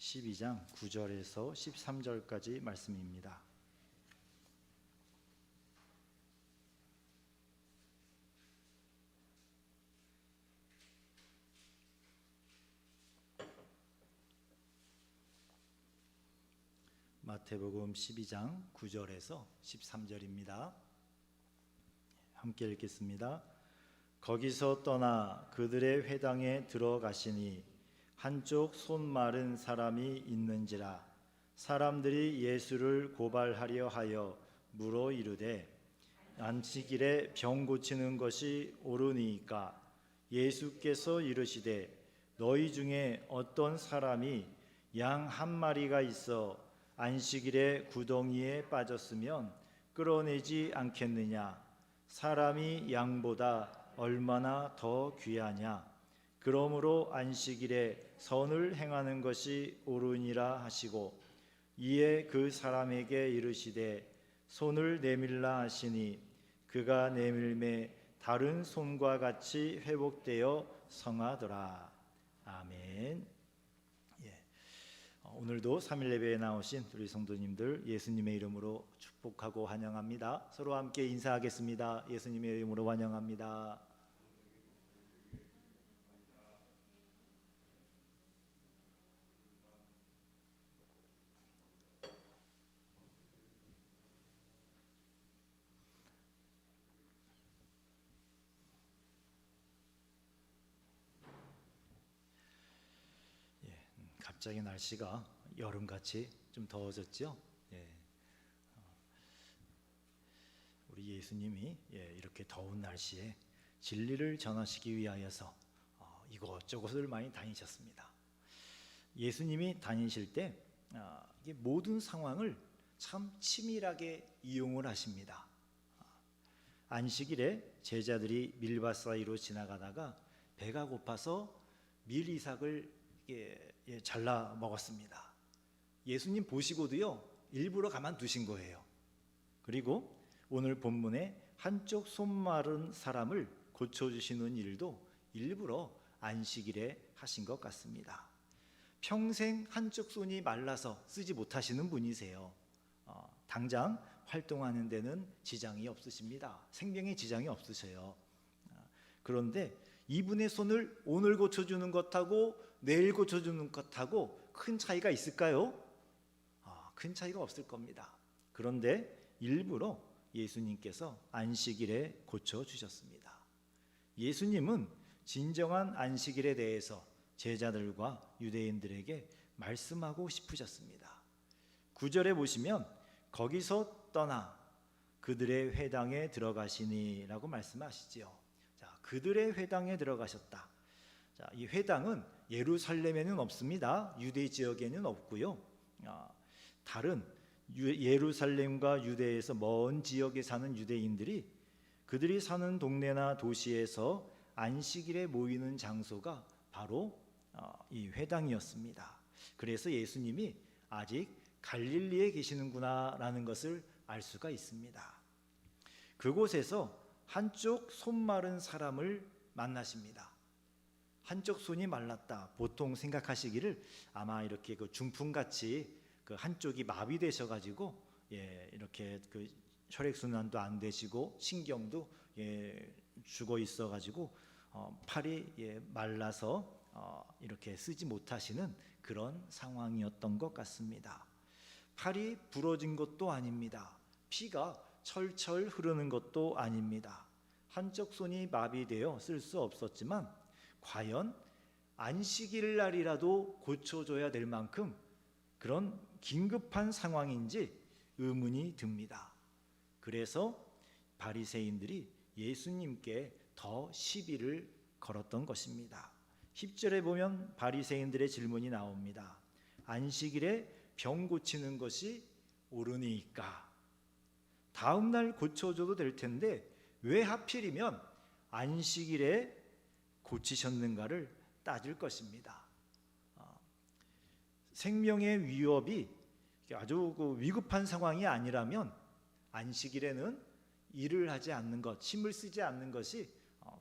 12장 9절에서 13절까지 말씀입니다. 마태복음 12장 9절에서 13절입니다. 함께 읽겠습니다. 거기서 떠나 그들의 회당에 들어가시니 한쪽 손 마른 사람이 있는지라. 사람들이 예수를 고발하려 하여 물어 이르되 안식일에 병 고치는 것이 옳으니까. 예수께서 이르시되 너희 중에 어떤 사람이 양 한 마리가 있어 안식일에 구덩이에 빠졌으면 끌어내지 않겠느냐. 사람이 양보다 얼마나 더 귀하냐. 그러므로 안식일에 선을 행하는 것이 옳으니라 하시고, 이에 그 사람에게 이르시되 손을 내밀라 하시니 그가 내밀매 다른 손과 같이 회복되어 성하더라. 아멘. 오늘도 3일 예배에 나오신 우리 성도님들 예수님의 이름으로 축복하고 환영합니다. 서로 함께 인사하겠습니다. 예수님의 이름으로 환영합니다. 갑자기 날씨가 여름같이 좀 더워졌죠. 우리 예수님이 이렇게 더운 날씨에 진리를 전하시기 위하여서 이곳저곳을 많이 다니셨습니다. 예수님이 다니실 때 이게 모든 상황을 참 치밀하게 이용을 하십니다. 안식일에 제자들이 밀밭 사이로 지나가다가 배가 고파서 밀이삭을 잘라 먹었습니다. 예수님 보시고도요 일부러 가만두신 거예요. 그리고 오늘 본문에 한쪽 손 마른 사람을 고쳐주시는 일도 일부러 안식일에 하신 것 같습니다. 평생 한쪽 손이 말라서 쓰지 못하시는 분이세요. 당장 활동하는 데는 지장이 없으십니다. 생명에 지장이 없으셔요. 그런데 이분의 손을 오늘 고쳐주는 것하고 내일 고쳐주는 것하고 큰 차이가 있을까요? 큰 차이가 없을 겁니다. 그런데 일부러 예수님께서 안식일에 고쳐주셨습니다. 예수님은 진정한 안식일에 대해서 제자들과 유대인들에게 말씀하고 싶으셨습니다. 9절에 보시면 거기서 떠나 그들의 회당에 들어가시니 라고 말씀하시지요. 자, 그들의 회당에 들어가셨다. 자, 이 회당은 예루살렘에는 없습니다. 유대 지역에는 없고요. 다른 예루살렘과 유대에서 먼 지역에 사는 유대인들이 그들이 사는 동네나 도시에서 안식일에 모이는 장소가 바로 이 회당이었습니다. 그래서 예수님이 아직 갈릴리에 계시는구나 라는 것을 알 수가 있습니다. 그곳에서 한쪽 손 마른 사람을 만나십니다. 한쪽 손이 말랐다. 보통 생각하시기를 아마 이렇게 그 중풍같이 그 한쪽이 마비되셔가지고 이렇게 그 혈액순환도 안 되시고 신경도 죽어 있어가지고 팔이 말라서 이렇게 쓰지 못하시는 그런 상황이었던 것 같습니다. 팔이 부러진 것도 아닙니다. 피가 철철 흐르는 것도 아닙니다. 한쪽 손이 마비되어 쓸 수 없었지만 과연 안식일 날이라도 고쳐줘야 될 만큼 그런 긴급한 상황인지 의문이 듭니다. 그래서 바리새인들이 예수님께 더 시비를 걸었던 것입니다. 10절에 보면 바리새인들의 질문이 나옵니다. 안식일에 병 고치는 것이 옳으니까. 다음 날 고쳐줘도 될 텐데 왜 하필이면 안식일에 고치셨는가를 따질 것입니다. 생명의 위협이 아주 위급한 상황이 아니라면 안식일에는 일을 하지 않는 것, 힘을 쓰지 않는 것이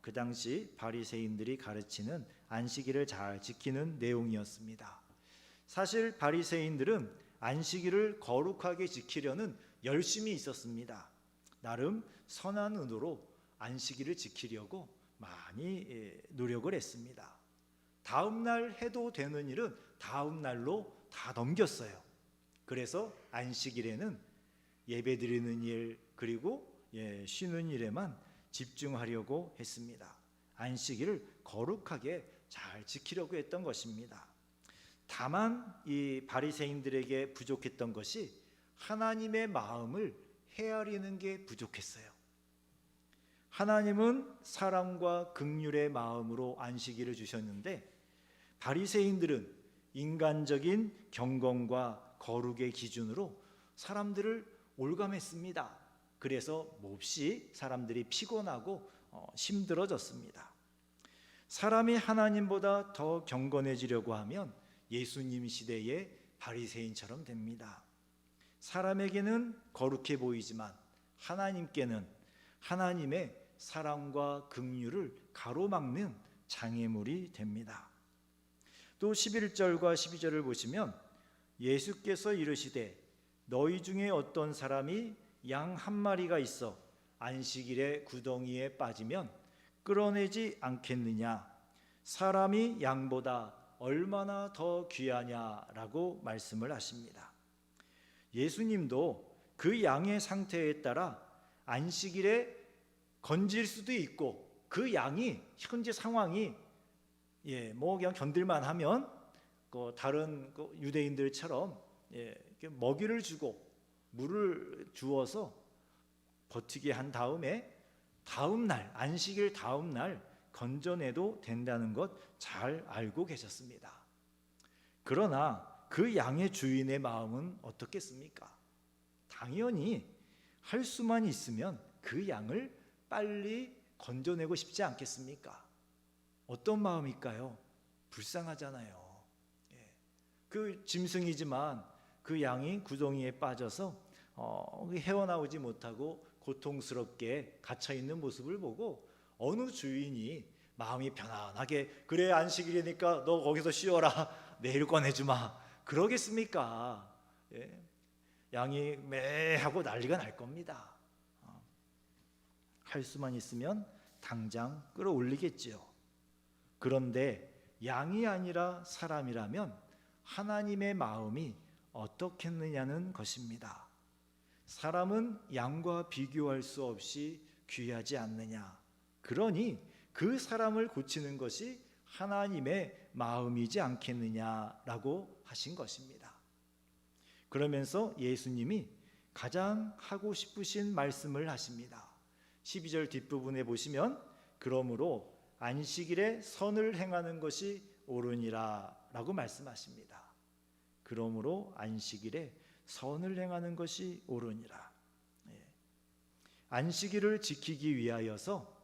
그 당시 바리새인들이 가르치는 안식일을 잘 지키는 내용이었습니다. 사실 바리새인들은 안식일을 거룩하게 지키려는 열심이 있었습니다. 나름 선한 의도로 안식일을 지키려고 많이 노력을 했습니다. 다음 날 해도 되는 일은 다음 날로 다 넘겼어요. 그래서 안식일에는 예배드리는 일 그리고 쉬는 일에만 집중하려고 했습니다. 안식일을 거룩하게 잘 지키려고 했던 것입니다. 다만 이 바리새인들에게 부족했던 것이 하나님의 마음을 헤아리는 게 부족했어요. 하나님은 사랑과 긍휼의 마음으로 안식일을 주셨는데 바리새인들은 인간적인 경건과 거룩의 기준으로 사람들을 올감했습니다. 그래서 몹시 사람들이 피곤하고 힘들어졌습니다. 사람이 하나님보다 더 경건해지려고 하면 예수님 시대의 바리새인처럼 됩니다. 사람에게는 거룩해 보이지만 하나님께는 하나님의 사랑과 긍휼을 가로막는 장애물이 됩니다. 또 11절과 12절을 보시면 예수께서 이르시되 너희 중에 어떤 사람이 양 한 마리가 있어 안식일에 구덩이에 빠지면 끌어내지 않겠느냐? 사람이 양보다 얼마나 더 귀하냐라고 말씀을 하십니다. 예수님도 그 양의 상태에 따라 안식일에 건질 수도 있고 그 양이 현재 상황이 그냥 견딜만 하면 다른 유대인들처럼 먹이를 주고 물을 주어서 버티게 한 다음에 다음 날 안식일 다음 날 건져내도 된다는 것 잘 알고 계셨습니다. 그러나 그 양의 주인의 마음은 어떻겠습니까? 당연히 할 수만 있으면 그 양을 빨리 건져내고 싶지 않겠습니까? 어떤 마음일까요? 불쌍하잖아요. 그 짐승이지만 그 양이 구덩이에 빠져서 헤어나오지 못하고 고통스럽게 갇혀있는 모습을 보고 어느 주인이 마음이 편안하게 그래 안식일이니까 너 거기서 쉬어라 내일 꺼내주마 그러겠습니까? 양이 매하고 난리가 날 겁니다. 할 수만 있으면 당장 끌어올리겠지요. 그런데 양이 아니라 사람이라면 하나님의 마음이 어떻겠느냐는 것입니다. 사람은 양과 비교할 수 없이 귀하지 않느냐. 그러니 그 사람을 고치는 것이 하나님의 마음이지 않겠느냐라고 하신 것입니다. 그러면서 예수님이 가장 하고 싶으신 말씀을 하십니다. 12절 뒷부분에 보시면 그러므로 안식일에 선을 행하는 것이 옳으니라 라고 말씀하십니다. 그러므로 안식일에 선을 행하는 것이 옳으니라. 안식일을 지키기 위하여서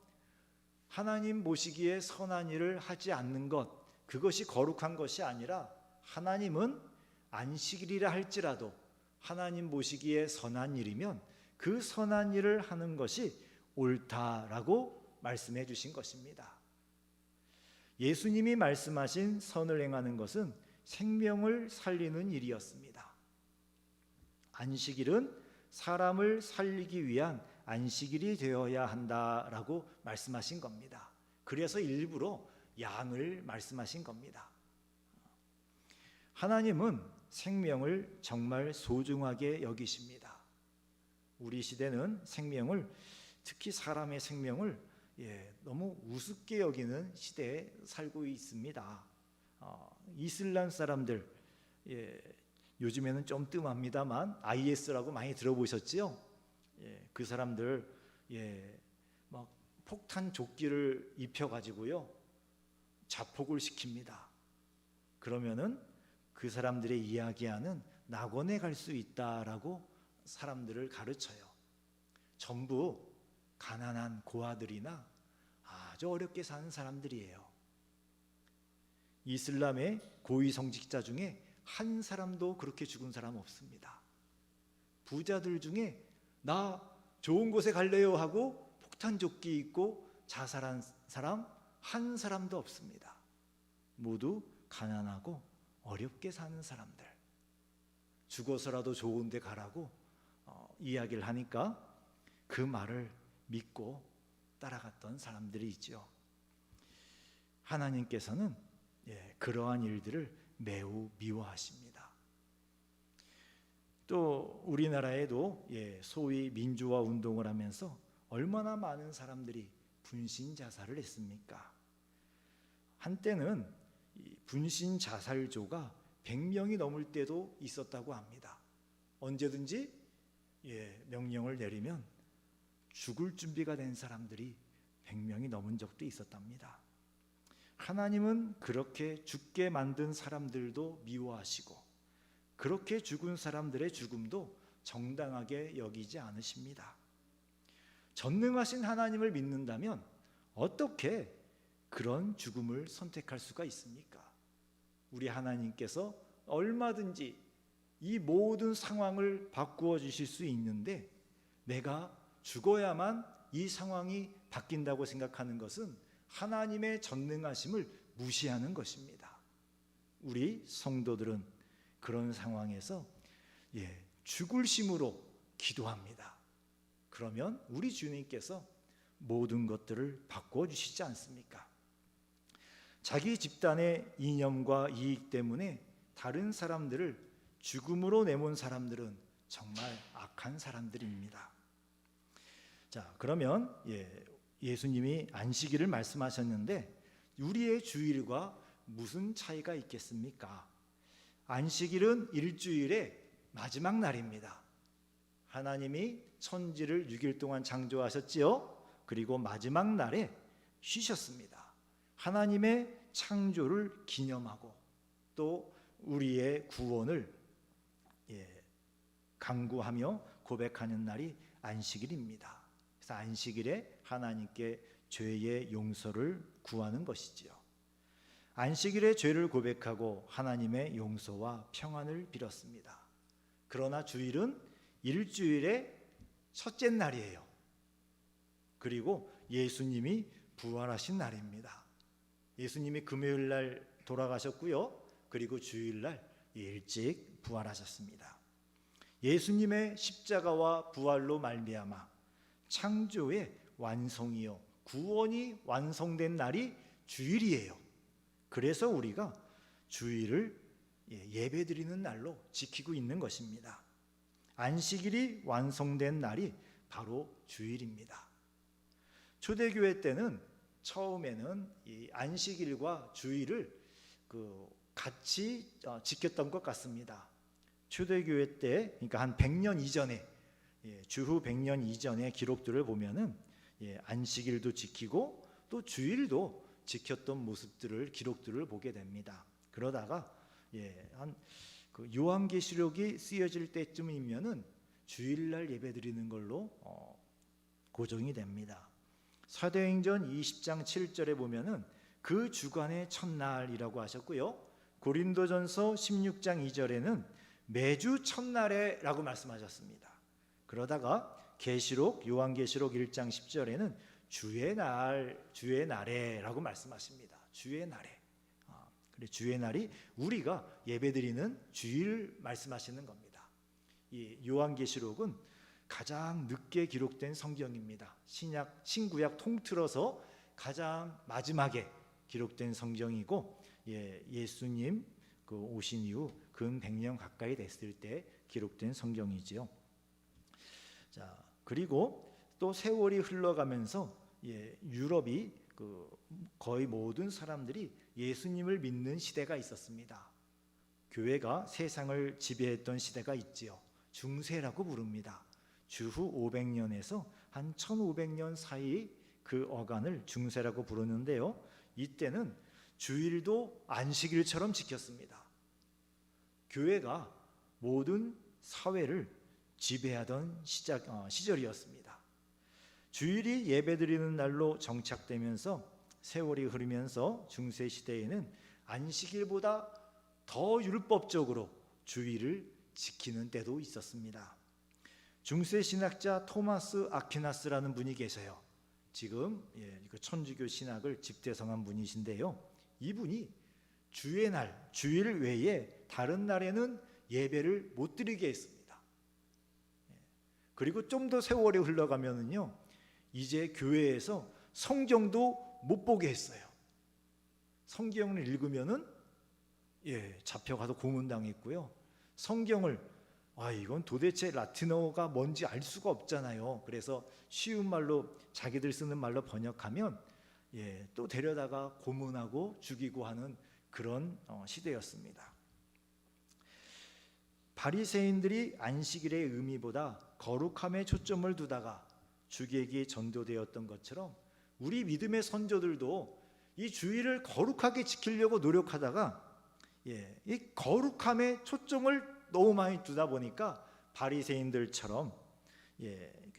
하나님 보시기에 선한 일을 하지 않는 것, 그것이 거룩한 것이 아니라 하나님은 안식일이라 할지라도 하나님 보시기에 선한 일이면 그 선한 일을 하는 것이 옳다라고 말씀해 주신 것입니다. 예수님이 말씀하신 선을 행하는 것은 생명을 살리는 일이었습니다. 안식일은 사람을 살리기 위한 안식일이 되어야 한다라고 말씀하신 겁니다. 그래서 일부러 양을 말씀하신 겁니다. 하나님은 생명을 정말 소중하게 여기십니다. 우리 시대는 생명을, 특히 사람의 생명을 너무 우습게 여기는 시대에 살고 있습니다. 이슬람 사람들, 요즘에는 좀 뜸합니다만 IS라고 많이 들어보셨지요? 그 사람들 막 폭탄 조끼를 입혀가지고요 자폭을 시킵니다. 그러면은 그 사람들의 이야기하는 낙원에 갈 수 있다라고 사람들을 가르쳐요. 전부 가난한 고아들이나 아주 어렵게 사는 사람들이에요. 이슬람의 고위성직자 중에 한 사람도 그렇게 죽은 사람 없습니다. 부자들 중에 나 좋은 곳에 갈래요 하고 폭탄조끼 입고 자살한 사람 한 사람도 없습니다. 모두 가난하고 어렵게 사는 사람들, 죽어서라도 좋은 데 가라고 이야기를 하니까 그 말을 믿고 따라갔던 사람들이 있죠. 하나님께서는 그러한 일들을 매우 미워하십니다. 또 우리나라에도 소위 민주화 운동을 하면서 얼마나 많은 사람들이 분신 자살을 했습니까? 한때는 분신 자살조가 100명이 넘을 때도 있었다고 합니다. 언제든지 명령을 내리면 죽을 준비가 된 사람들이 100명이 넘은 적도 있었답니다. 하나님은 그렇게 죽게 만든 사람들도 미워하시고 그렇게 죽은 사람들의 죽음도 정당하게 여기지 않으십니다. 전능하신 하나님을 믿는다면 어떻게 그런 죽음을 선택할 수가 있습니까? 우리 하나님께서 얼마든지 이 모든 상황을 바꾸어 주실 수 있는데 내가 죽어야만 이 상황이 바뀐다고 생각하는 것은 하나님의 전능하심을 무시하는 것입니다. 우리 성도들은 그런 상황에서 죽을 심으로 기도합니다. 그러면 우리 주님께서 모든 것들을 바꾸어 주시지 않습니까? 자기 집단의 이념과 이익 때문에 다른 사람들을 죽음으로 내몬 사람들은 정말 악한 사람들입니다. 자, 그러면 예수님이 안식일을 말씀하셨는데 우리의 주일과 무슨 차이가 있겠습니까? 안식일은 일주일의 마지막 날입니다. 하나님이 천지를 6일 동안 창조하셨지요. 그리고 마지막 날에 쉬셨습니다. 하나님의 창조를 기념하고 또 우리의 구원을 강구하며 고백하는 날이 안식일입니다. 그래서 안식일에 하나님께 죄의 용서를 구하는 것이지요. 안식일에 죄를 고백하고 하나님의 용서와 평안을 빌었습니다. 그러나 주일은 일주일의 첫째 날이에요. 그리고 예수님이 부활하신 날입니다. 예수님이 금요일 날 돌아가셨고요. 그리고 주일 날 일찍 부활하셨습니다. 예수님의 십자가와 부활로 말미암아 창조의 완성이요 구원이 완성된 날이 주일이에요. 그래서 우리가 주일을 예배드리는 날로 지키고 있는 것입니다. 안식일이 완성된 날이 바로 주일입니다. 초대교회 때는 처음에는 이 안식일과 주일을 같이 지켰던 것 같습니다. 초대교회 때, 그러니까 한 100년 이전에, 주후 100년 이전의 기록들을 보면은 안식일도 지키고 또 주일도 지켰던 모습들을 기록들을 보게 됩니다. 그러다가 한 요한계시록이 쓰여질 때쯤이면은 주일날 예배드리는 걸로 고정이 됩니다. 사도행전 20장 7절에 보면은 그 주간의 첫날이라고 하셨고요. 고린도전서 16장 2절에는 매주 첫날에라고 말씀하셨습니다. 그러다가 요한계시록 1장 10절에는 주의 날에라고 말씀하십니다. 주의 날에. 그래 주의 날이 우리가 예배드리는 주일 말씀하시는 겁니다. 이 요한계시록은 가장 늦게 기록된 성경입니다. 신구약 통틀어서 가장 마지막에 기록된 성경이고 예수님 오신 이후 근 100년 가까이 됐을 때 기록된 성경이지요. 자, 그리고 또 세월이 흘러가면서 유럽이 거의 모든 사람들이 예수님을 믿는 시대가 있었습니다. 교회가 세상을 지배했던 시대가 있지요. 중세라고 부릅니다. 주후 500년에서 한 1500년 사이 그 어간을 중세라고 부르는데요. 이때는 주일도 안식일처럼 지켰습니다. 교회가 모든 사회를 지배하던 시절이었습니다. 주일이 예배드리는 날로 정착되면서 세월이 흐르면서 중세 시대에는 안식일보다 더 율법적으로 주일을 지키는 때도 있었습니다. 중세 신학자 토마스 아퀴나스라는 분이 계세요. 지금 천주교 신학을 집대성한 분이신데요. 이분이 주의 날, 주일 외에 다른 날에는 예배를 못 드리게 했습니다. 그리고 좀 더 세월이 흘러가면은요, 이제 교회에서 성경도 못 보게 했어요. 성경을 읽으면은 잡혀가서 고문당했고요. 성경을 이건 도대체 라틴어가 뭔지 알 수가 없잖아요. 그래서 쉬운 말로 자기들 쓰는 말로 번역하면 또 데려다가 고문하고 죽이고 하는 그런 시대였습니다. 바리새인들이 안식일의 의미보다 거룩함에 초점을 두다가 죽이에게 전도되었던 것처럼 우리 믿음의 선조들도 이 주일을 거룩하게 지키려고 노력하다가 이 거룩함에 초점을 너무 많이 두다 보니까 바리새인들처럼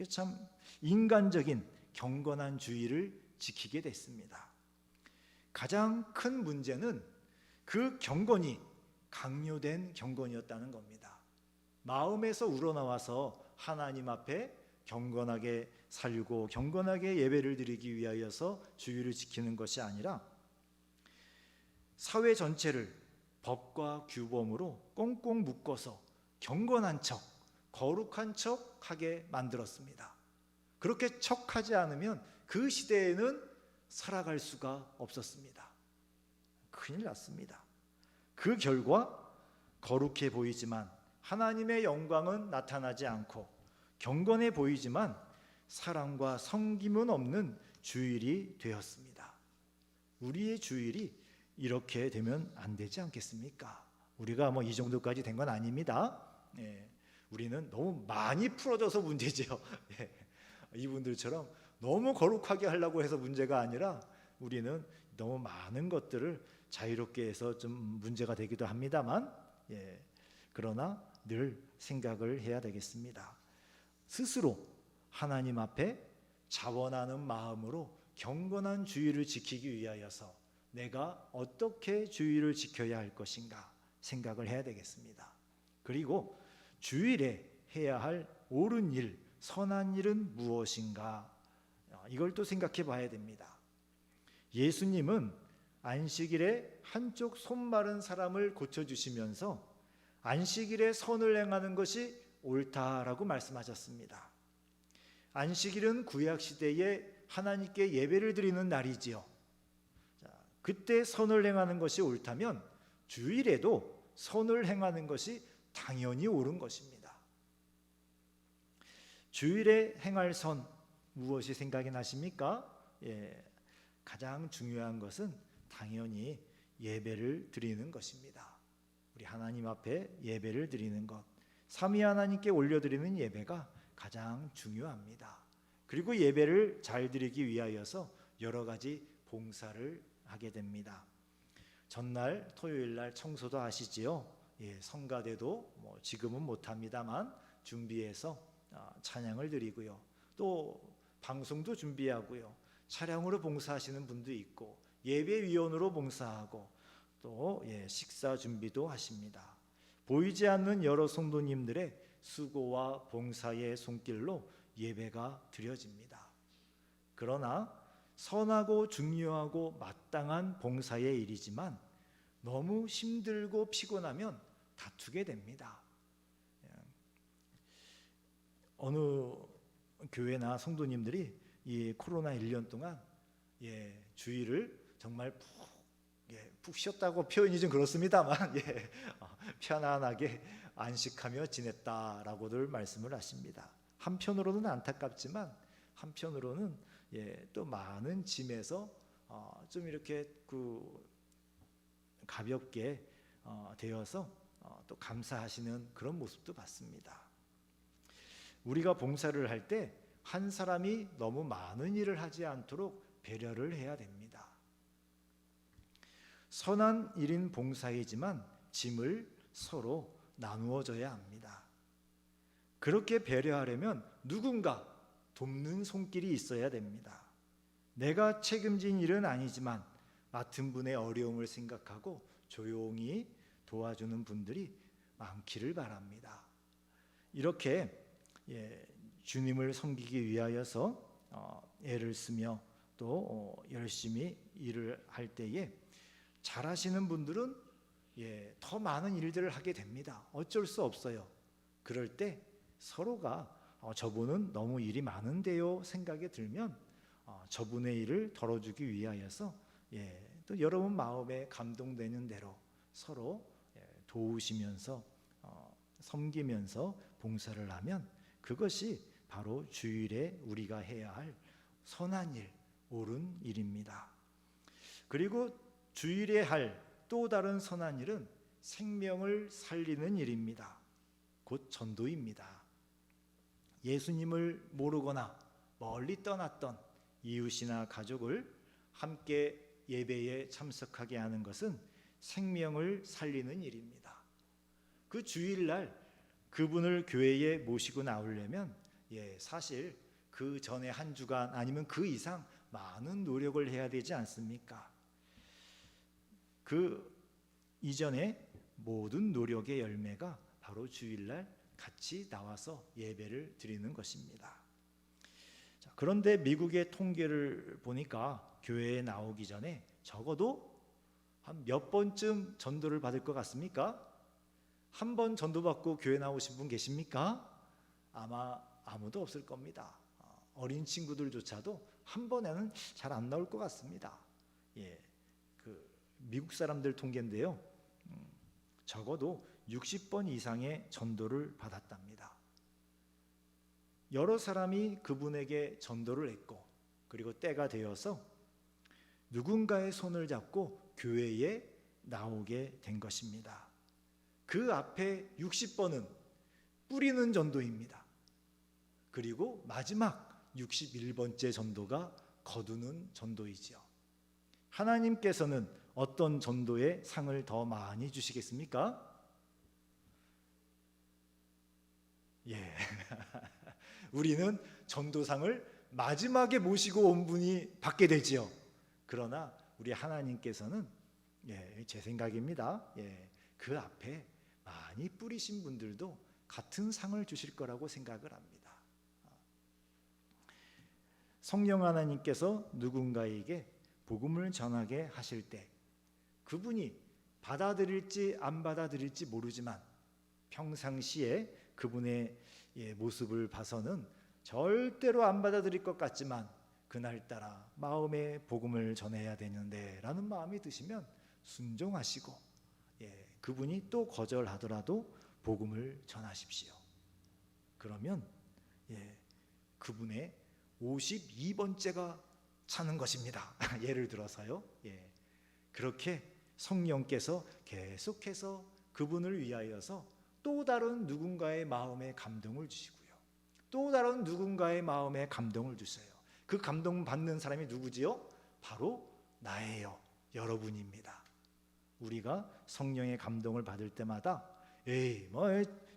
참 인간적인 경건한 주의를 지키게 됐습니다. 가장 큰 문제는 그 경건이 강요된 경건이었다는 겁니다. 마음에서 우러나와서 하나님 앞에 경건하게 살고 경건하게 예배를 드리기 위하여서 주의를 지키는 것이 아니라 사회 전체를 법과 규범으로 꽁꽁 묶어서 경건한 척, 거룩한 척 하게 만들었습니다. 그렇게 척하지 않으면 그 시대에는 살아갈 수가 없었습니다. 큰일 났습니다. 그 결과 거룩해 보이지만 하나님의 영광은 나타나지 않고 경건해 보이지만 사랑과 섬김은 없는 주일이 되었습니다. 우리의 주일이 이렇게 되면 안 되지 않겠습니까? 우리가 이 정도까지 된 건 아닙니다. 우리는 너무 많이 풀어져서 문제죠. 이분들처럼 너무 거룩하게 하려고 해서 문제가 아니라 우리는 너무 많은 것들을 자유롭게 해서 좀 문제가 되기도 합니다만, 그러나 늘 생각을 해야 되겠습니다. 스스로 하나님 앞에 자원하는 마음으로 경건한 주의를 지키기 위하여서 내가 어떻게 주의를 지켜야 할 것인가 생각을 해야 되겠습니다. 그리고 주일에 해야 할 옳은 일, 선한 일은 무엇인가, 이걸 또 생각해 봐야 됩니다. 예수님은 안식일에 한쪽 손 마른 사람을 고쳐주시면서 안식일에 선을 행하는 것이 옳다라고 말씀하셨습니다. 안식일은 구약시대에 하나님께 예배를 드리는 날이지요. 그때 선을 행하는 것이 옳다면 주일에도 선을 행하는 것이 당연히 옳은 것입니다. 주일에 행할 선, 무엇이 생각이 나십니까? 가장 중요한 것은 당연히 예배를 드리는 것입니다. 우리 하나님 앞에 예배를 드리는 것, 삼위 하나님께 올려드리는 예배가 가장 중요합니다. 그리고 예배를 잘 드리기 위하여서 여러 가지 봉사를 하게 됩니다. 전날 토요일날 청소도 하시지요. 성가대도 지금은 못합니다만 준비해서 찬양을 드리고요. 또 방송도 준비하고요. 차량으로 봉사하시는 분도 있고 예배위원으로 봉사하고 또 식사 준비도 하십니다. 보이지 않는 여러 성도님들의 수고와 봉사의 손길로 예배가 드려집니다. 그러나 선하고 중요하고 마땅한 봉사의 일이지만 너무 힘들고 피곤하면 다투게 됩니다. 어느 교회나 성도님들이 이 코로나 1년 동안 주일을 정말 푹 쉬었다고 표현이 좀 그렇습니다만 편안하게 안식하며 지냈다라고들 말씀을 하십니다. 한편으로는 안타깝지만 한편으로는 또 많은 짐에서 좀 이렇게 가볍게 되어서 또 감사하시는 그런 모습도 봤습니다. 우리가 봉사를 할 때 한 사람이 너무 많은 일을 하지 않도록 배려를 해야 됩니다. 선한 일인 봉사이지만 짐을 서로 나누어줘야 합니다. 그렇게 배려하려면 누군가 돕는 손길이 있어야 됩니다. 내가 책임진 일은 아니지만 맡은 분의 어려움을 생각하고 조용히 도와주는 분들이 많기를 바랍니다. 이렇게 주님을 섬기기 위하여서 애를 쓰며 또 열심히 일을 할 때에 잘하시는 분들은 더 많은 일들을 하게 됩니다. 어쩔 수 없어요. 그럴 때 서로가 저분은 너무 일이 많은데요 생각이 들면 저분의 일을 덜어주기 위하여서 또 여러분 마음에 감동되는 대로 서로 도우시면서 섬기면서 봉사를 하면 그것이 바로 주일에 우리가 해야 할 선한 일, 옳은 일입니다. 그리고 주일에 할 또 다른 선한 일은 생명을 살리는 일입니다. 곧 전도입니다. 예수님을 모르거나 멀리 떠났던 이웃이나 가족을 함께 예배에 참석하게 하는 것은 생명을 살리는 일입니다. 그 주일날 그분을 교회에 모시고 나오려면 사실 그 전에 한 주간 아니면 그 이상 많은 노력을 해야 되지 않습니까? 그 이전에 모든 노력의 열매가 바로 주일날 같이 나와서 예배를 드리는 것입니다. 그런데 미국의 통계를 보니까 교회에 나오기 전에 적어도 한 몇 번쯤 전도를 받을 것 같습니까? 한 번 전도받고 교회 나오신 분 계십니까? 아마 아무도 없을 겁니다. 어린 친구들조차도 한 번에는 잘 안 나올 것 같습니다. 미국 사람들 통계인데요, 적어도 60번 이상의 전도를 받았답니다. 여러 사람이 그분에게 전도를 했고, 그리고 때가 되어서 누군가의 손을 잡고 교회에 나오게 된 것입니다. 그 앞에 60번은 뿌리는 전도입니다. 그리고 마지막 61번째 전도가 거두는 전도이지요. 하나님께서는 어떤 전도에 상을 더 많이 주시겠습니까? 우리는 전도상을 마지막에 모시고 온 분이 받게 되지요. 그러나 우리 하나님께서는 제 생각입니다. 그 앞에 많이 뿌리신 분들도 같은 상을 주실 거라고 생각을 합니다. 성령 하나님께서 누군가에게 복음을 전하게 하실 때 그분이 받아들일지 안 받아들일지 모르지만 평상시에 그분의 모습을 봐서는 절대로 안 받아들일 것 같지만 그날따라 마음에 복음을 전해야 되는데 라는 마음이 드시면 순종하시고 그분이 또 거절하더라도 복음을 전하십시오. 그러면 그분의 52번째가 차는 것입니다. 예를 들어서요. 그렇게 성령께서 계속해서 그분을 위하여서 또 다른 누군가의 마음에 감동을 주시고요. 또 다른 누군가의 마음에 감동을 주세요. 그 감동 받는 사람이 누구지요? 바로 나예요. 여러분입니다. 우리가 성령의 감동을 받을 때마다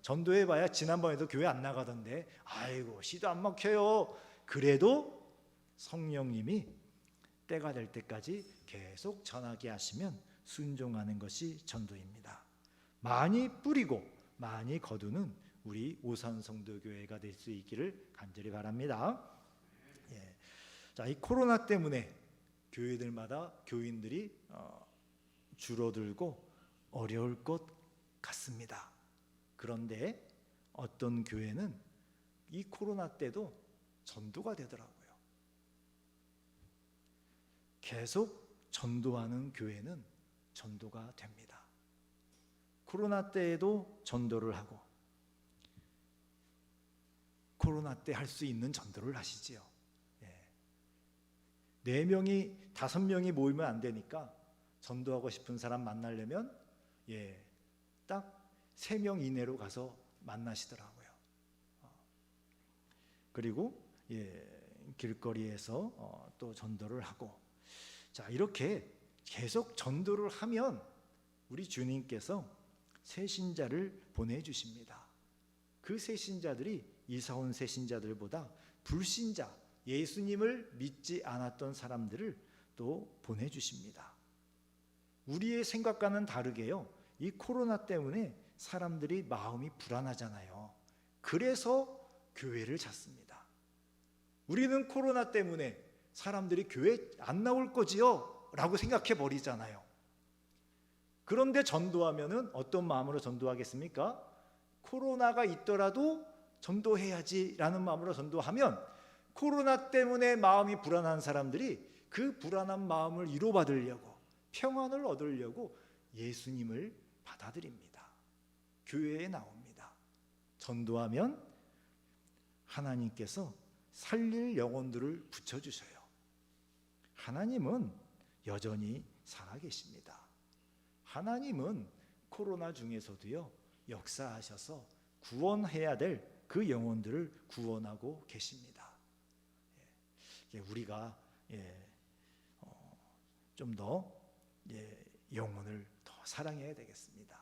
전도해봐야 지난번에도 교회 안 나가던데 아이고 시도 안 먹혀요. 그래도 성령님이 때가 될 때까지 계속 전하게 하시면 순종하는 것이 전도입니다. 많이 뿌리고 많이 거두는 우리 오산성도교회가 될 수 있기를 간절히 바랍니다. 자, 이 코로나 때문에 교회들마다 교인들이 줄어들고 어려울 것 같습니다. 그런데 어떤 교회는 이 코로나 때도 전도가 되더라고요. 계속 전도하는 교회는 전도가 됩니다. 코로나 때에도 전도를 하고 코로나 때 할 수 있는 전도를 하시지요. 4명이 5명이 모이면 안 되니까 전도하고 싶은 사람 만나려면 딱 3명 이내로 가서 만나시더라고요. 그리고 길거리에서 또 전도를 하고, 자, 이렇게 계속 전도를 하면 우리 주님께서 새신자를 보내주십니다. 그 새신자들이 이사온 새신자들보다 불신자, 예수님을 믿지 않았던 사람들을 또 보내주십니다. 우리의 생각과는 다르게요, 이 코로나 때문에 사람들이 마음이 불안하잖아요. 그래서 교회를 찾습니다. 우리는 코로나 때문에 사람들이 교회 안 나올 거지요? 라고 생각해 버리잖아요. 그런데 전도하면은 어떤 마음으로 전도하겠습니까? 코로나가 있더라도 전도해야지라는 마음으로 전도하면 코로나 때문에 마음이 불안한 사람들이 그 불안한 마음을 위로받으려고, 평안을 얻으려고 예수님을 받아들입니다. 교회에 나옵니다. 전도하면 하나님께서 살릴 영혼들을 붙여주셔요. 하나님은 여전히 살아계십니다. 하나님은 코로나 중에서도요, 역사하셔서 구원해야 될 그 영혼들을 구원하고 계십니다. 우리가 좀 더 영혼을 더 사랑해야 되겠습니다.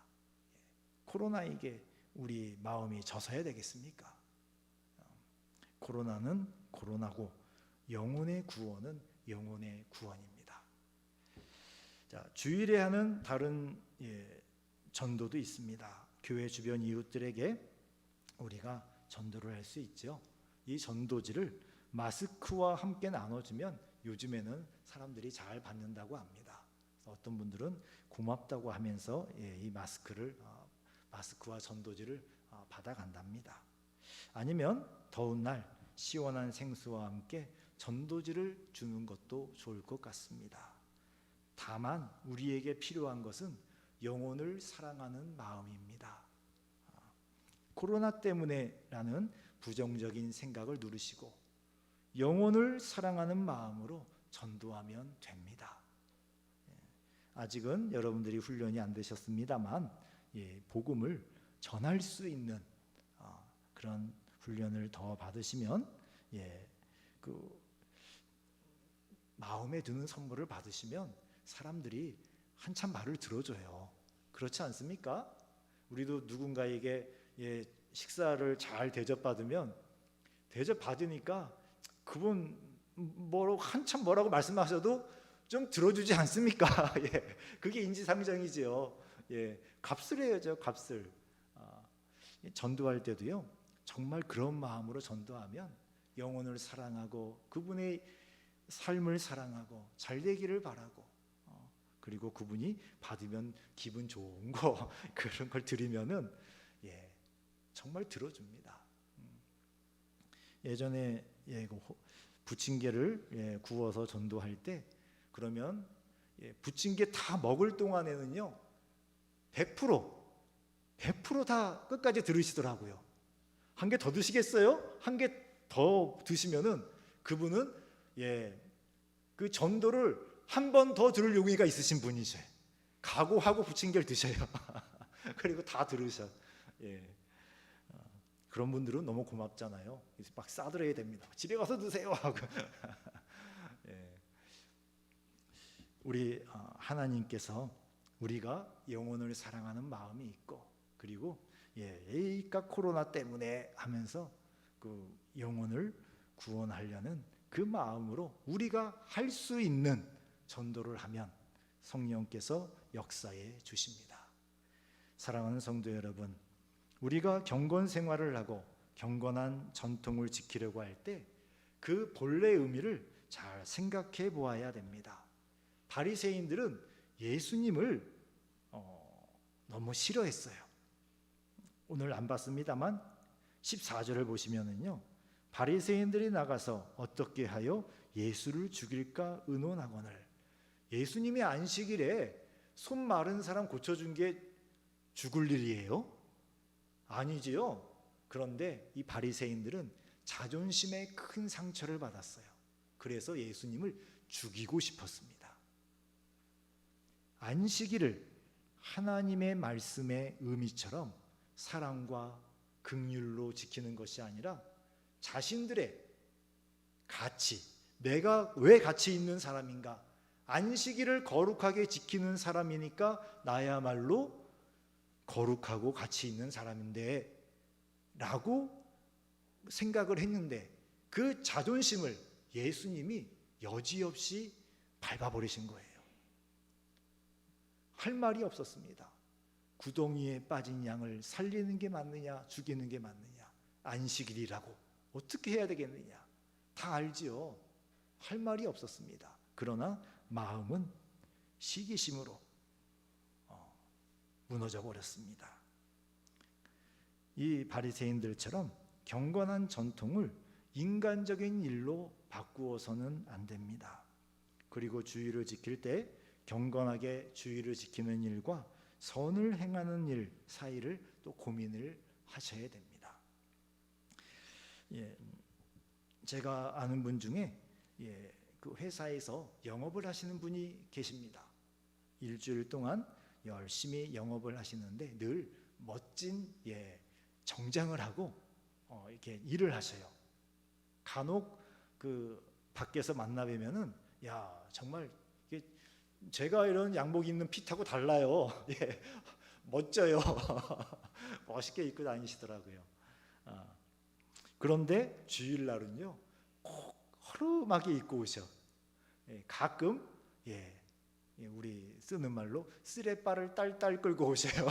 코로나에게 우리 마음이 져서야 되겠습니까? 코로나는 코로나고 영혼의 구원은 영혼의 구원입니다. 자, 주일에 하는 다른 전도도 있습니다. 교회 주변 이웃들에게 우리가 전도를 할 수 있죠. 이 전도지를 마스크와 함께 나눠주면 요즘에는 사람들이 잘 받는다고 합니다. 어떤 분들은 고맙다고 하면서 이 마스크와 전도지를 받아간답니다. 아니면 더운 날 시원한 생수와 함께 전도지를 주는 것도 좋을 것 같습니다. 다만 우리에게 필요한 것은 영혼을 사랑하는 마음입니다. 코로나 때문에라는 부정적인 생각을 누르시고 영혼을 사랑하는 마음으로 전도하면 됩니다. 아직은 여러분들이 훈련이 안 되셨습니다만 복음을 전할 수 있는 그런 훈련을 더 받으시면 그 마음에 드는 선물을 받으시면 사람들이 한참 말을 들어줘요. 그렇지 않습니까? 우리도 누군가에게 식사를 잘 대접받으면 대접받으니까 그분 한참 뭐라고 말씀하셔도 좀 들어주지 않습니까? 그게 인지상정이지요. 값을 해야죠, 값을. 전도할 때도요, 정말 그런 마음으로 전도하면 영혼을 사랑하고 그분의 삶을 사랑하고 잘 되기를 바라고, 그리고 그분이 받으면 기분 좋은 거 그런 걸 드리면은 정말 들어줍니다. 예전에 부침개를 구워서 전도할 때 그러면 부침개 다 먹을 동안에는요 100% 다 끝까지 들으시더라고요. 한 개 더 드시겠어요? 한 개 더 드시면은 그분은 그 전도를 한 번 더 들을 용의가 있으신 분이세요. 각오하고 부침개를 드셔요. 그리고 다 들으셔. 그런 분들은 너무 고맙잖아요. 막 싸들어야 됩니다. 집에 가서 드세요 하고. 우리 하나님께서 우리가 영혼을 사랑하는 마음이 있고, 그리고 에이까 코로나 때문에 하면서 그 영혼을 구원하려는 그 마음으로 우리가 할 수 있는 전도를 하면 성령께서 역사해 주십니다. 사랑하는 성도 여러분, 우리가 경건 생활을 하고 경건한 전통을 지키려고 할 때 그 본래의 의미를 잘 생각해 보아야 됩니다. 바리새인들은 예수님을 너무 싫어했어요. 오늘 안 봤습니다만 14절을 보시면은요, 바리새인들이 나가서 어떻게 하여 예수를 죽일까 의논하거늘. 예수님이 안식일에 손 마른 사람 고쳐준 게 죽을 일이에요? 아니지요. 그런데 이 바리새인들은 자존심에 큰 상처를 받았어요. 그래서 예수님을 죽이고 싶었습니다. 안식일을 하나님의 말씀의 의미처럼 사랑과 긍휼로 지키는 것이 아니라 자신들의 가치, 내가 왜 가치 있는 사람인가, 안식일을 거룩하게 지키는 사람이니까 나야말로 거룩하고 가치 있는 사람인데 라고 생각을 했는데, 그 자존심을 예수님이 여지없이 밟아버리신 거예요. 할 말이 없었습니다. 구덩이에 빠진 양을 살리는 게 맞느냐 죽이는 게 맞느냐, 안식일이라고 어떻게 해야 되겠느냐, 다 알지요. 할 말이 없었습니다. 그러나 마음은 시기심으로 무너져 버렸습니다. 이 바리새인들처럼 경건한 전통을 인간적인 일로 바꾸어서는 안 됩니다. 그리고 주의를 지킬 때 경건하게 주의를 지키는 일과 선을 행하는 일 사이를 또 고민을 하셔야 됩니다. 제가 아는 분 중에 그 회사에서 영업을 하시는 분이 계십니다. 일주일 동안 열심히 영업을 하시는데 늘 멋진 정장을 하고 이렇게 일을 하셔요. 간혹 그 밖에서 만나 뵈면은 야 정말 이게 제가 이런 양복 입는 핏하고 달라요. 멋져요. 멋있게 입고 다니시더라고요. 그런데 주일날은요 꼭 허름하게 입고 오셔. 가끔 우리 쓰는 말로 쓰레빠를 딸딸 끌고 오셔요.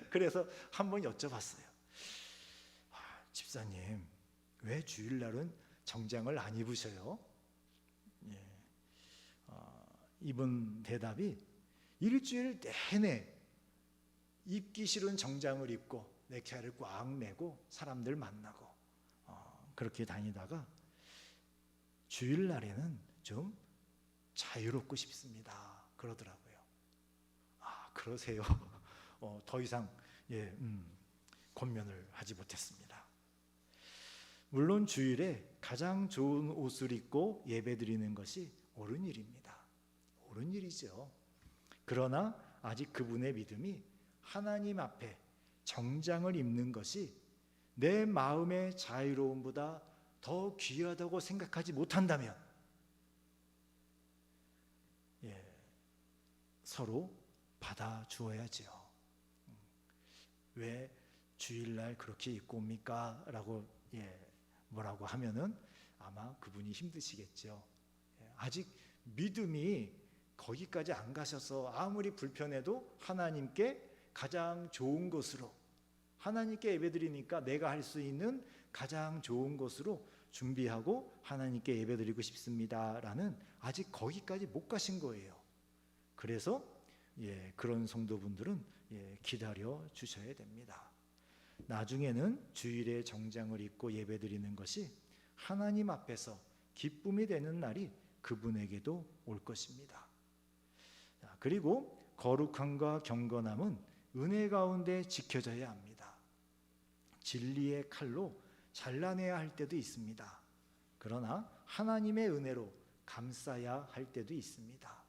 그래서 한번 여쭤봤어요. 집사님 왜 주일날은 정장을 안 입으셔요? 이분 대답이 일주일 내내 입기 싫은 정장을 입고 넥타이를 꽉 매고 사람들 만나고 그렇게 다니다가 주일날에는 좀 자유롭고 싶습니다 그러더라고요. 그러세요? 더 이상 권면을 하지 못했습니다. 물론 주일에 가장 좋은 옷을 입고 예배드리는 것이 옳은 일입니다. 옳은 일이죠. 그러나 아직 그분의 믿음이 하나님 앞에 정장을 입는 것이 내 마음의 자유로움보다 더 귀하다고 생각하지 못한다면 서로 받아주어야지요. 왜 주일날 그렇게 입고 옵니까? 라고 뭐라고 하면은 아마 그분이 힘드시겠죠. 아직 믿음이 거기까지 안 가셔서 아무리 불편해도 하나님께 가장 좋은 것으로 하나님께 예배드리니까 내가 할 수 있는 가장 좋은 것으로 준비하고 하나님께 예배드리고 싶습니다라는 아직 거기까지 못 가신 거예요. 그래서 그런 성도분들은 기다려 주셔야 됩니다. 나중에는 주일에 정장을 입고 예배드리는 것이 하나님 앞에서 기쁨이 되는 날이 그분에게도 올 것입니다. 그리고 거룩함과 경건함은 은혜 가운데 지켜져야 합니다. 진리의 칼로 잘라내야 할 때도 있습니다. 그러나 하나님의 은혜로 감싸야 할 때도 있습니다.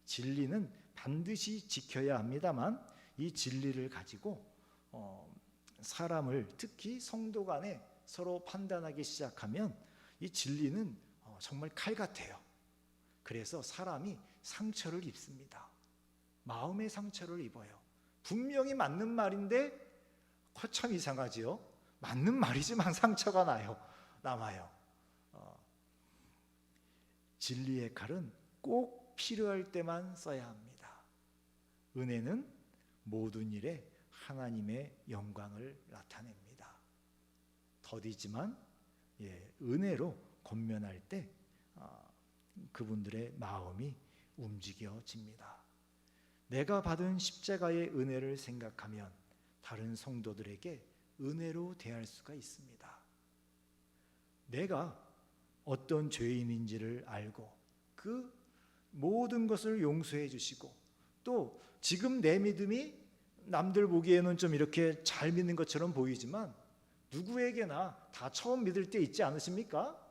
진리는 반드시 지켜야 합니다만 이 진리를 가지고 사람을 특히 성도 간에 서로 판단하기 시작하면 이 진리는 정말 칼 같아요. 그래서 사람이 상처를 입습니다. 마음의 상처를 입어요. 분명히 맞는 말인데 참 이상하지요. 맞는 말이지만 상처가 남아요. 진리의 칼은 꼭 필요할 때만 써야 합니다. 은혜는 모든 일에 하나님의 영광을 나타냅니다. 더디지만 은혜로 권면할 때 그분들의 마음이 움직여집니다. 내가 받은 십자가의 은혜를 생각하면 다른 성도들에게 은혜로 대할 수가 있습니다. 내가 어떤 죄인인지를 알고 그 모든 것을 용서해 주시고 또 지금 내 믿음이 남들 보기에는 좀 이렇게 잘 믿는 것처럼 보이지만 누구에게나 다 처음 믿을 때 있지 않으십니까?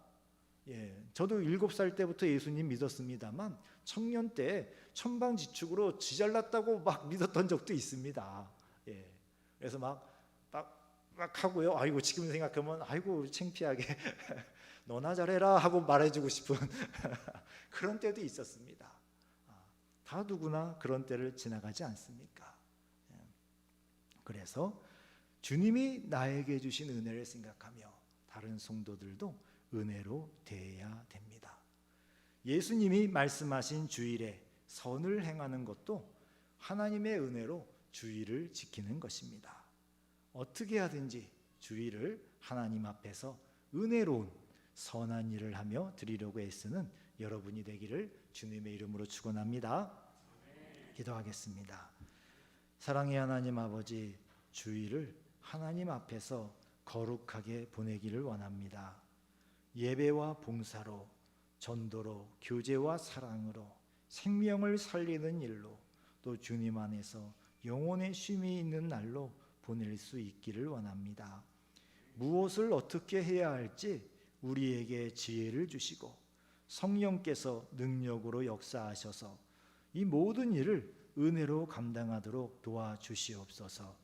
저도 7살 때부터 예수님 믿었습니다만 청년 때 천방지축으로 지 잘났다고 막 믿었던 적도 있습니다. 그래서 막 하고요. 아이고 지금 생각하면 아이고 창피하게 너나 잘해라 하고 말해주고 싶은 그런 때도 있었습니다. 다 누구나 그런 때를 지나가지 않습니까? 그래서 주님이 나에게 주신 은혜를 생각하며 다른 성도들도 은혜로 대해야 됩니다. 예수님이 말씀하신 주일에 선을 행하는 것도 하나님의 은혜로 주일을 지키는 것입니다. 어떻게 하든지 주일을 하나님 앞에서 은혜로운 선한 일을 하며 드리려고 애쓰는 여러분이 되기를 주님의 이름으로 축원합니다. 기도하겠습니다. 사랑의 하나님 아버지, 주일을 하나님 앞에서 거룩하게 보내기를 원합니다. 예배와 봉사로, 전도로, 교제와 사랑으로, 생명을 살리는 일로, 또 주님 안에서 영혼의 쉼이 있는 날로 보낼 수 있기를 원합니다. 무엇을 어떻게 해야 할지 우리에게 지혜를 주시고 성령께서 능력으로 역사하셔서 이 모든 일을 은혜로 감당하도록 도와주시옵소서.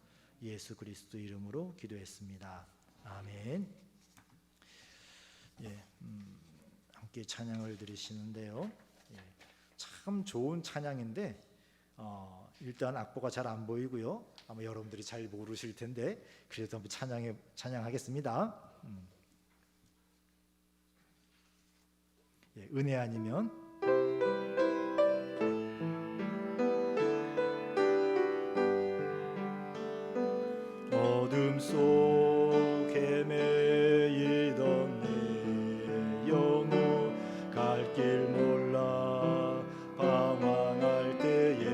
예수 그리스도 이름으로 기도했습니다. 아멘. 함께 찬양을 드리시는데요. 참 좋은 찬양인데 일단 악보가 잘 안 보이고요. 아마 여러분들이 잘 모르실 텐데 그래도 한번 찬양하겠습니다. 은혜 아니면 어둠 속에 매이던 내 영혼 갈 길 몰라 방황할 때에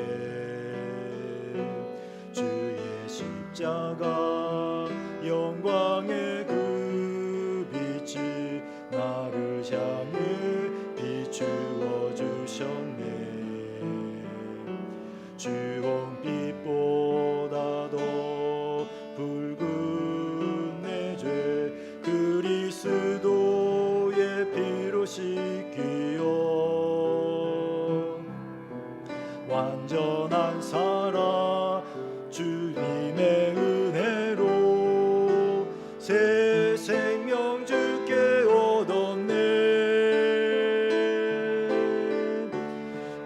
주의 십자가 영광의 그 빛이 나를 향해 비추어 주셨네. 주홍빛보다도 붉은 내 죄 그리스도의 피로 씻기어 완전한 사랑 주님의 은혜로 새 생명 주께 얻었네.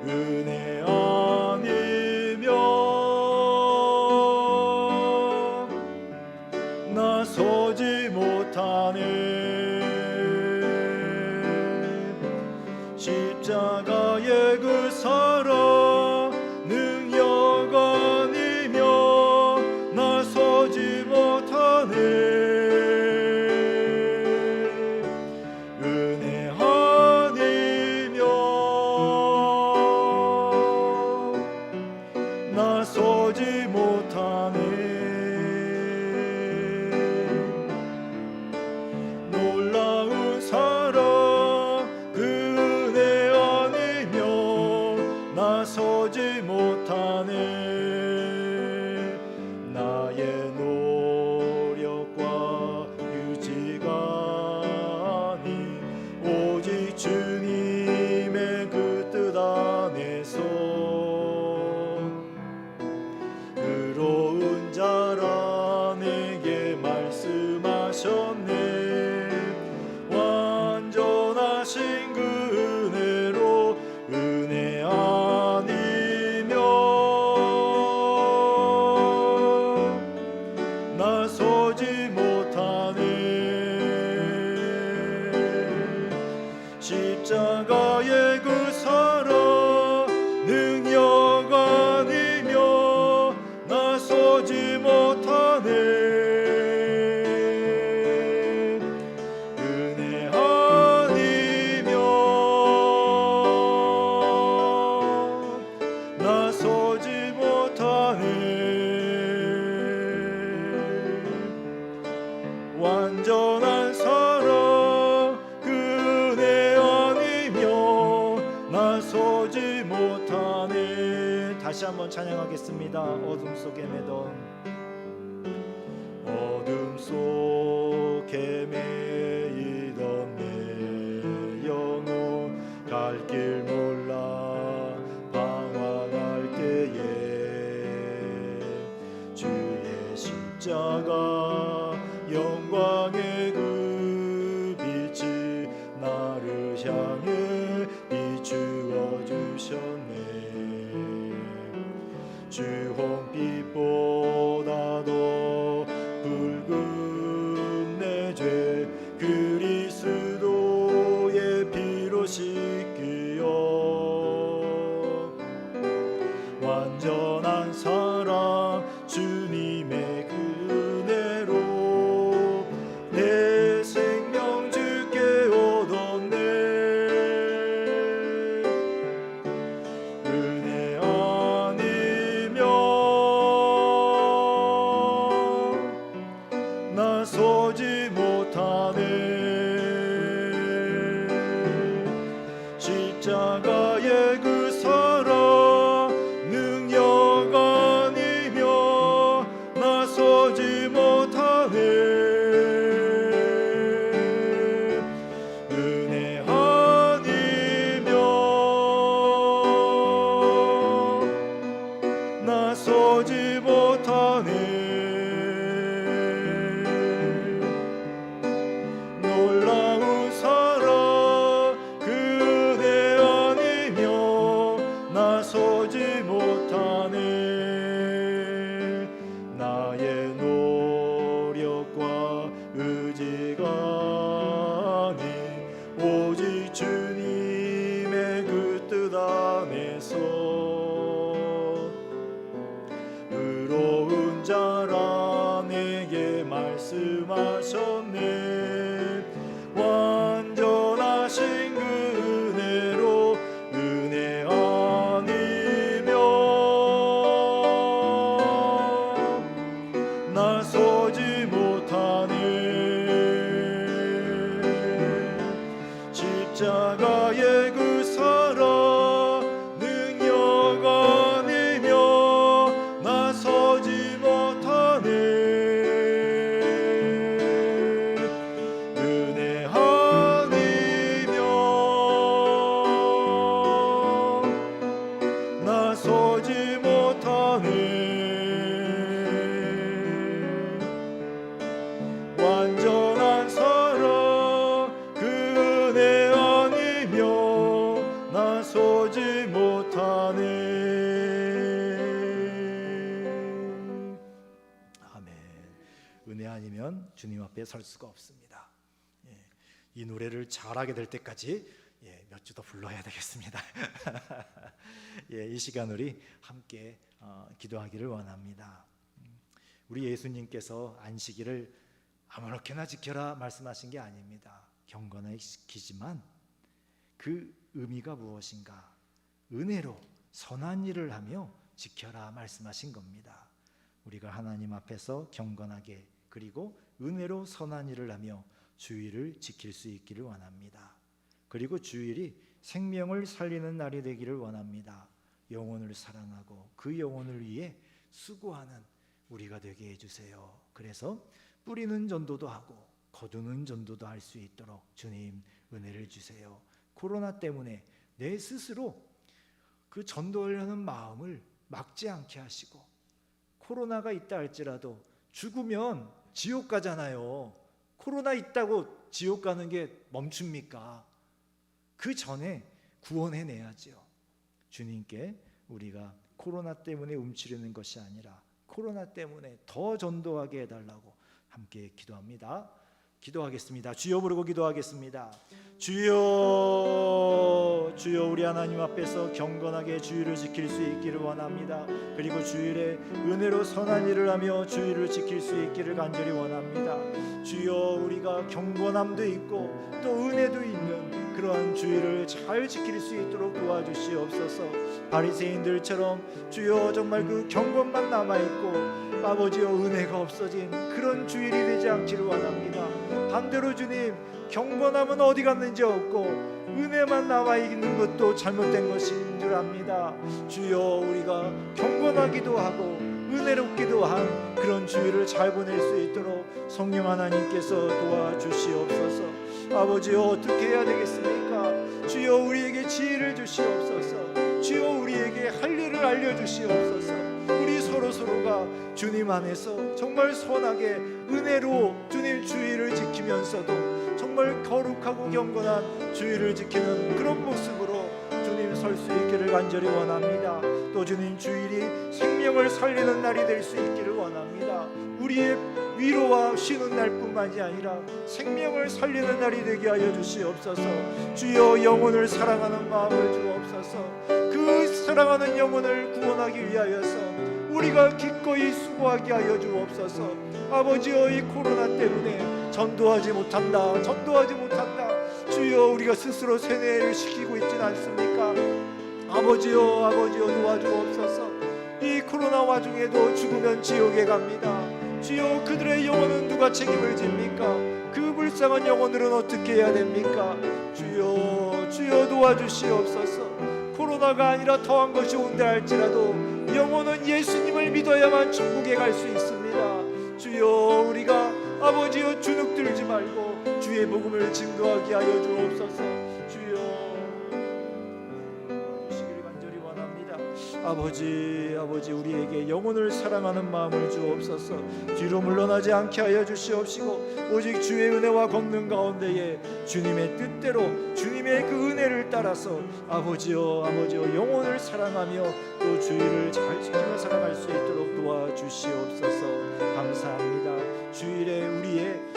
은혜 아니면 나서지 못하네. 십자가의 그 사랑 능력 아니면 나서지 못하네. 은혜 아니면 나서지 못하네. 놀라운 사랑 그 은혜 아니면 나서지 못하네. 나의 노력과 유지가 아닌 오직 주님의 그 뜻 안에서 의로운 자라 내게 말씀하셨네. 완전하신 그 은혜로 은혜 아니면 나서지 못하네. 십자가의 그 사랑 능력 아니면 나서지 못하네. 은혜 아니면 나서지 못하네. 완전한 사랑 그 은혜 아니면 나서지 못하네. 다시 한번 찬양하겠습니다. 어둠 속에 매이던 내 영혼 갈 길 몰라 방황할 때에 주의 십자가 영광의 그 빛이 나를 향해 비추어 주셨네. 주홍빛보다도 붉은 내 죄 그리스도의 피로 씻기어 완전한 사랑 주님의 그 은혜로 내 나서지 못하네. 은혜 아니면 나서지 못하네. 놀라운 사랑 그대 아니면 나서지 못하네. 나의 노력과 의지가 아닌 오직 주님의 그 뜻 안에서 의로운 자라 내게 말씀하셨네. 완전하신 그 은혜로 은혜 아니면 나서지 못하네. 십자가의 그 사랑 능력 아니면 나서지 못하네. 은혜 아니면 나서지 못하네. 완전한 사랑 그 은혜 아니면 나서지 못하네. 아멘. 은혜 아니면 주님 앞에 설 수가 없습니다. 이 노래를 잘하게 될 때까지 몇 주 더 불러야 되겠습니다. 이 시간 우리 함께 기도하기를 원합니다. 우리 예수님께서 안식일을 아무렇게나 지켜라 말씀하신 게 아닙니다. 경건하게 지키지만 그 의미가 무엇인가? 은혜로 선한 일을 하며 지켜라 말씀하신 겁니다. 우리가 하나님 앞에서 경건하게 그리고 은혜로 선한 일을 하며 주일을 지킬 수 있기를 원합니다. 그리고 주일이 생명을 살리는 날이 되기를 원합니다. 영혼을 사랑하고 그 영혼을 위해 수고하는 우리가 되게 해주세요. 그래서 뿌리는 전도도 하고 거두는 전도도 할 수 있도록 주님 은혜를 주세요. 코로나 때문에 내 스스로 그 전도하려는 마음을 막지 않게 하시고, 코로나가 있다 할지라도 죽으면 지옥 가잖아요. 코로나 있다고 지옥 가는 게 멈춥니까? 그 전에 구원해내야지요. 주님께 우리가 코로나 때문에 움츠리는 것이 아니라 코로나 때문에 더 전도하게 해달라고 함께 기도합니다. 기도하겠습니다. 주여 부르고 기도하겠습니다. 주여, 주여, 우리 하나님 앞에서 경건하게 주일을 지킬 수 있기를 원합니다. 그리고 주일에 은혜로 선한 일을 하며 주일을 지킬 수 있기를 간절히 원합니다. 주여, 우리가 경건함도 있고 또 은혜도 있는 그러한 주일을 잘 지킬 수 있도록 도와주시옵소서. 바리새인들처럼 주여 정말 그 경건만 남아있고 아버지여 은혜가 없어진 그런 주일이 되지 않기를 원합니다. 반대로 주님, 경건함은 어디 갔는지 없고 은혜만 남아있는 것도 잘못된 것인 줄 압니다. 주여, 우리가 경건하기도 하고 은혜롭기도 한 그런 주일을 잘 보낼 수 있도록 성령 하나님께서 도와주시옵소서. 아버지여, 어떻게 해야 되겠습니까? 주여, 우리에게 지혜를 주시옵소서. 주여, 우리에게 할 일을 알려주시옵소서. 우리 서로가 주님 안에서 정말 선하게 은혜로 주님 주일을 지키면서도 정말 거룩하고 경건한 주일을 지키는 그런 모습으로 주님 설 수 있기를 간절히 원합니다. 또 주님 주일이 생명을 살리는 날이 될 수 있기를 원합니다. 우리의 위로와 쉬는 날뿐만이 아니라 생명을 살리는 날이 되게 하여 주시옵소서. 주여, 영혼을 사랑하는 마음을 주옵소서. 그 사랑하는 영혼을 구원하기 위하여서 우리가 기꺼이 수고하게 하여 주옵소서. 아버지여, 이 코로나 때문에 전도하지 못한다. 주여, 우리가 스스로 세뇌를 시키고 있진 않습니까? 아버지여 도와주옵소서. 이 코로나 와중에도 죽으면 지옥에 갑니다. 주여, 그들의 영혼은 누가 책임을 집니까? 그 불쌍한 영혼들은 어떻게 해야 됩니까? 주여 도와주시옵소서. 코로나가 아니라 더한 것이 온다 할지라도 영혼은 예수님을 믿어야만 천국에 갈 수 있습니다. 주눅들지 말고 주의 복음을 증거하게 하여 주옵소서. 주여 주시기를 간절히 원합니다. 아버지 우리에게 영혼을 사랑하는 마음을 주옵소서. 뒤로 물러나지 않게 하여 주시옵시고 오직 주의 은혜와 권능 가운데에 주님의 뜻대로 주님의 그 은혜를 따라서 아버지여 영혼을 사랑하며 또 주의를 잘 지키며 살아갈 수 있도록 도와주시옵소서. 감사합니다. 주일에 우리의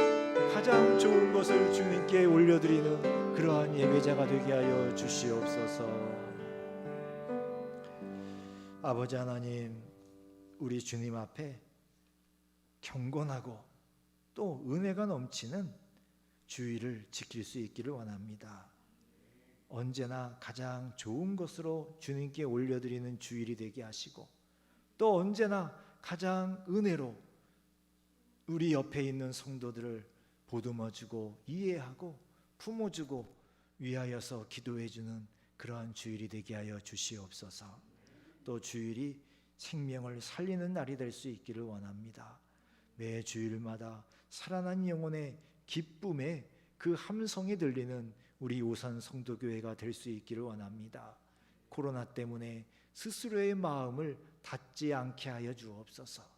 가장 좋은 것을 주님께 올려드리는 그러한 예배자가 되게 하여 주시옵소서. 아버지 하나님, 우리 주님 앞에 경건하고 또 은혜가 넘치는 주의를 지킬 수 있기를 원합니다. 언제나 가장 좋은 것으로 주님께 올려드리는 주일이 되게 하시고 또 언제나 가장 은혜로 우리 옆에 있는 성도들을 보듬어주고 이해하고 품어주고 위하여서 기도해주는 그러한 주일이 되게 하여 주시옵소서. 또 주일이 생명을 살리는 날이 될 수 있기를 원합니다. 매 주일마다 살아난 영혼의 기쁨의 그 함성이 들리는 우리 오산 성도교회가 될 수 있기를 원합니다. 코로나 때문에 스스로의 마음을 닫지 않게 하여 주옵소서.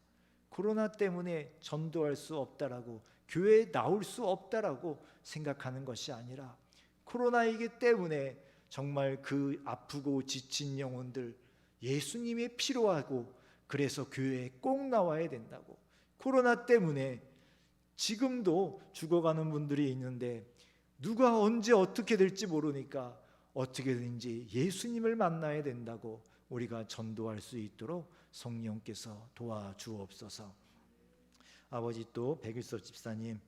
코로나 때문에 전도할 수 없다라고, 교회에 나올 수 없다라고 생각하는 것이 아니라 코로나이기 때문에 정말 그 아프고 지친 영혼들 예수님이 필요하고 그래서 교회에 꼭 나와야 된다고, 코로나 때문에 지금도 죽어가는 분들이 있는데 누가 언제 어떻게 될지 모르니까 어떻게든지 예수님을 만나야 된다고 우리가 전도할 수 있도록 성령께서 도와주옵소서. 아버지, 또 백일섭 집사님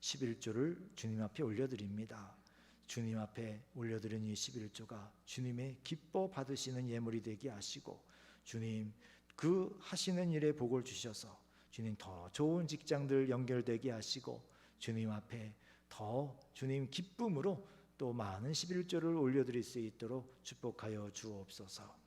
11조를 주님 앞에 올려드립니다. 주님 앞에 올려드린 이 11조가 주님의 기뻐 받으시는 예물이 되게 하시고 주님 그 하시는 일에 복을 주셔서 주님 더 좋은 직장들 연결되게 하시고 주님 앞에 더 주님 기쁨으로 또 많은 11조를 올려드릴 수 있도록 축복하여 주옵소서.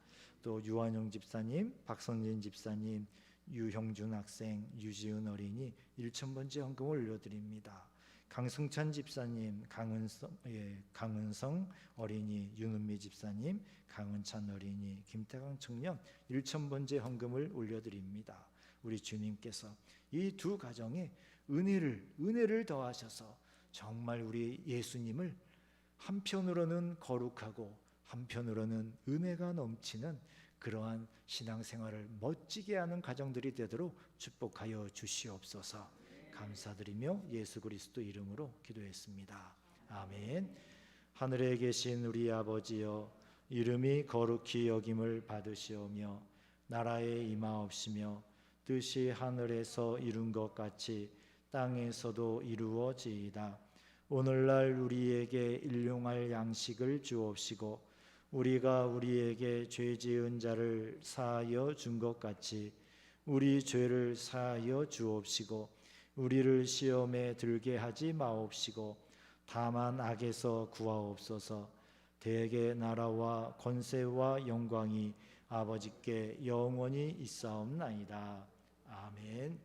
또 유한영 집사님, 박선진 집사님, 유형준 학생, 유지은 어린이 1,000번째 헌금을 올려드립니다. 강승찬 집사님, 강은성 어린이, 윤은미 집사님, 강은찬 어린이, 김태강 청년 1,000번째 헌금을 올려드립니다. 우리 주님께서 이 두 가정에 은혜를 더하셔서 정말 우리 예수님을 한편으로는 거룩하고 한편으로는 은혜가 넘치는 그러한 신앙생활을 멋지게 하는 가정들이 되도록 축복하여 주시옵소서. 감사드리며 예수 그리스도 이름으로 기도했습니다. 아멘. 하늘에 계신 우리 아버지여, 이름이 거룩히 여김을 받으시오며 나라에 임하옵시며 뜻이 하늘에서 이룬 것 같이 땅에서도 이루어지이다. 오늘날 우리에게 일용할 양식을 주옵시고 우리가 우리에게 죄 지은 자를 사하여 준 것 같이 우리 죄를 사하여 주옵시고 우리를 시험에 들게 하지 마옵시고 다만 악에서 구하옵소서. 대개 나라와 권세와 영광이 아버지께 영원히 있사옵나이다. 아멘.